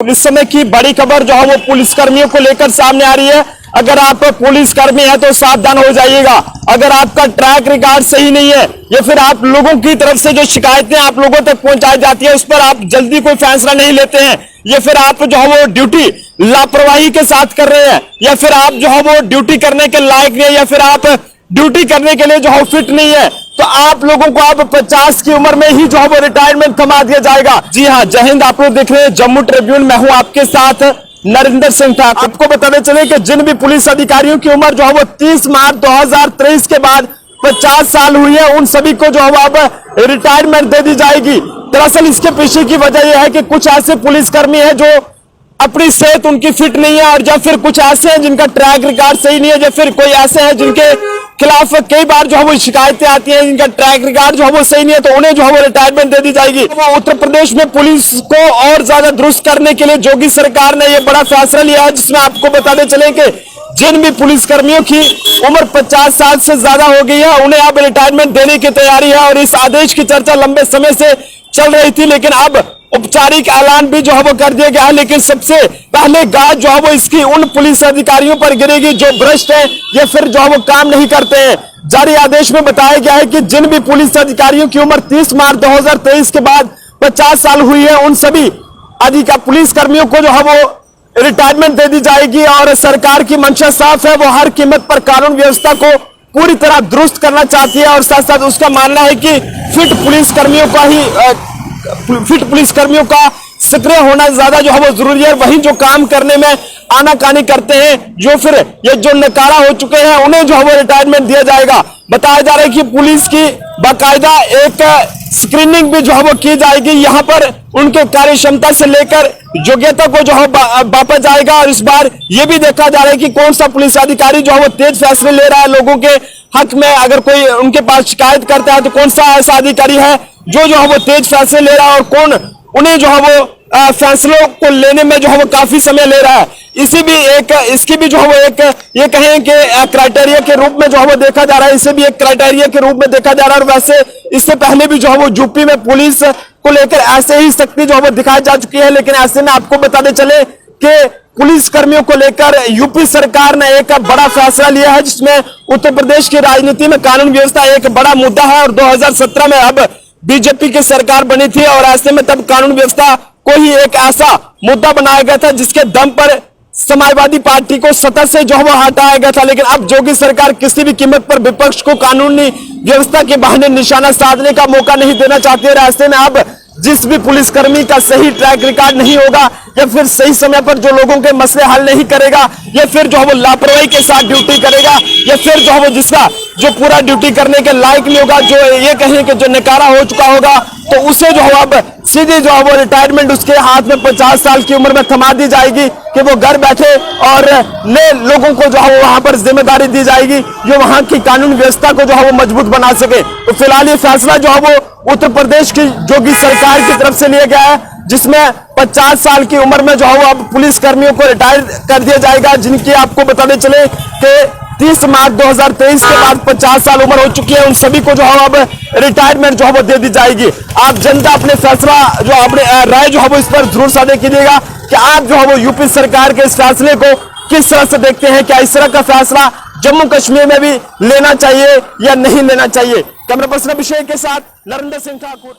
इस समय की बड़ी खबर जो है वो पुलिस कर्मियों को लेकर सामने आ रही है। अगर आप पुलिस कर्मी हैं तो सावधान हो जाइएगा। अगर आपका ट्रैक रिकॉर्ड सही नहीं है या फिर आप लोगों की तरफ से जो शिकायतें आप लोगों तक पहुंचाई जाती है उस पर आप जल्दी कोई फैसला नहीं लेते हैं, या फिर आप जो है वो ड्यूटी लापरवाही के साथ कर रहे हैं, या फिर आप जो है वो ड्यूटी करने के लायक नहीं है, या फिर आप ड्यूटी करने के लिए जो है फिट नहीं है, तो आप लोगों को अब 50 की उम्र में ही जो है वो रिटायरमेंट थमा दिया जाएगा। जी हाँ, जय हिंद। आप लोग देख रहे हैं जम्मू ट्रिब्यून। मैं हूं आपके साथ नरेंद्र सिंह ठाकुर। आपको बताते चले कि जिन भी पुलिस अधिकारियों की उम्र जो है वो 30 मार्च 2023 के बाद 50 साल हुई है, उन सभी को जो है वो अब रिटायरमेंट दे दी जाएगी। दरअसल इसके पीछे की वजह यह है कि कुछ ऐसे पुलिसकर्मी हैं जो अपनी सेहत उनकी फिट नहीं है, और या फिर कुछ ऐसे हैं जिनका ट्रैक रिकॉर्ड सही नहीं है, या फिर कोई ऐसे हैं जिनके खिलाफ कई बार जो है वो शिकायतें आती हैं, जिनका ट्रैक रिकॉर्ड जो है वो सही नहीं है, तो उन्हें जो है वो रिटायरमेंट दे दी जाएगी। वो उत्तर प्रदेश में पुलिस को और ज्यादा दुरुस्त करने के लिए योगी सरकार ने यह बड़ा फैसला लिया है, जिसमें आपको बताते चले कि जिन भी पुलिस कर्मियों की उम्र 50 साल से ज्यादा हो गई है उन्हें अब रिटायरमेंट देने की तैयारी है। और इस आदेश की चर्चा लंबे समय से चल रही थी, लेकिन अब औपचारिक ऐलान भी जो है वो कर दिया गया है। लेकिन सबसे पहले गाज जो है वो इसकी उन पुलिस अधिकारियों पर गिरेगी जो भ्रष्ट है या फिर जो है वो काम नहीं करते हैं। जारी आदेश में बताया गया है कि जिन भी पुलिस अधिकारियों की उम्र 30 मार्च 2023 के बाद 50 साल हुई है उन सभी पुलिस कर्मियों को जो है वो रिटायरमेंट दे दी जाएगी। और सरकार की मंशा साफ है, वो हर कीमत पर कानून व्यवस्था को पूरी तरह दुरुस्त करना चाहती है, और साथ साथ उसका मानना है कि फिट पुलिस कर्मियों का सक्रिय होना ज्यादा जो है वो जरूरी है। वहीं जो काम करने में आनाकानी करते हैं, जो फिर ये जो नकारा हो चुके हैं, उन्हें जो है वो रिटायरमेंट दिया जाएगा। बताया जा रहा है कि पुलिस की बाकायदा एक स्क्रीनिंग भी जो है वो की जाएगी। यहाँ पर उनके कार्य क्षमता से लेकर योग्यता को जो है बांटा जाएगा। और इस बार ये भी देखा जा रहा है कि कौन सा पुलिस अधिकारी जो है वो तेज फैसले ले रहा है लोगों के हक में। अगर कोई उनके पास शिकायत करता है तो कौन सा ऐसा अधिकारी है जो है वो तेज फैसले ले रहा है, और कौन उन्हें जो है वो फैसलों को लेने में जो है वो काफी समय ले रहा है। इसकी भी जो है वो एक ये कहें कि क्राइटेरिया के रूप में जो है वो देखा जा रहा है, इसे भी एक क्राइटेरिया के रूप में देखा जा रहा है। और वैसे इससे पहले भी जो है वो यूपी में पुलिस को लेकर ऐसे ही सख्ती जो है वो दिखाई जा चुकी है। लेकिन ऐसे में आपको बताते चले कि पुलिस कर्मियों को लेकर यूपी सरकार ने एक बड़ा फैसला लिया है, जिसमें उत्तर प्रदेश की राजनीति में कानून व्यवस्था एक बड़ा मुद्दा है। और 2017 में अब बीजेपी की सरकार बनी थी, और ऐसे में तब कानून व्यवस्था को ही एक ऐसा मुद्दा बनाया गया था जिसके दम पर समाजवादी पार्टी को सत्ता से जो है वो हटाया गया था। लेकिन अब योगी सरकार किसी भी कीमत पर विपक्ष को कानूनी व्यवस्था के बहाने निशाना साधने का मौका नहीं देना चाहती है। ऐसे में अब जिस भी पुलिसकर्मी का सही ट्रैक रिकॉर्ड नहीं होगा, या फिर सही समय पर जो लोगों के मसले हल नहीं करेगा, या फिर जो है वो लापरवाही के साथ ड्यूटी करेगा, या फिर जो है वो जिसका जो पूरा ड्यूटी करने के लायक नहीं होगा, जो ये कहें कि जो नकारा हो चुका होगा, तो उसे जो है अब सीधे जो है वो रिटायरमेंट उसके हाथ में 50 साल की उम्र में थमा दी जाएगी कि वो घर बैठे और नए लोगों को जो है वो वहां पर जिम्मेदारी दी जाएगी जो वहां की कानून व्यवस्था को जो है वो मजबूत बना सके। तो फिलहाल ये फैसला जो है वो उत्तर प्रदेश की योगी सरकार की तरफ से लिया गया है, जिसमें 50 साल की उम्र में जो है वो अब पुलिस कर्मियों को रिटायर कर दिया जाएगा, जिनकी आपको बताते चले कि 30 मार्च 2023 के बाद 50 साल उम्र हो चुकी है। उन सभी को जो है अब रिटायरमेंट जो है वो दे दी जाएगी। आप जनता अपने फैसला जो अपने राय जो है वो इस पर जरूर साझा कीजिएगा कि आप जो है वो यूपी सरकार के इस फैसले को किस तरह से देखते हैं। क्या इस तरह का फैसला जम्मू कश्मीर में भी लेना चाहिए या नहीं लेना चाहिए? कैमरा पर्सन अभिषेक के साथ नरेंद्र सिंह ठाकुर।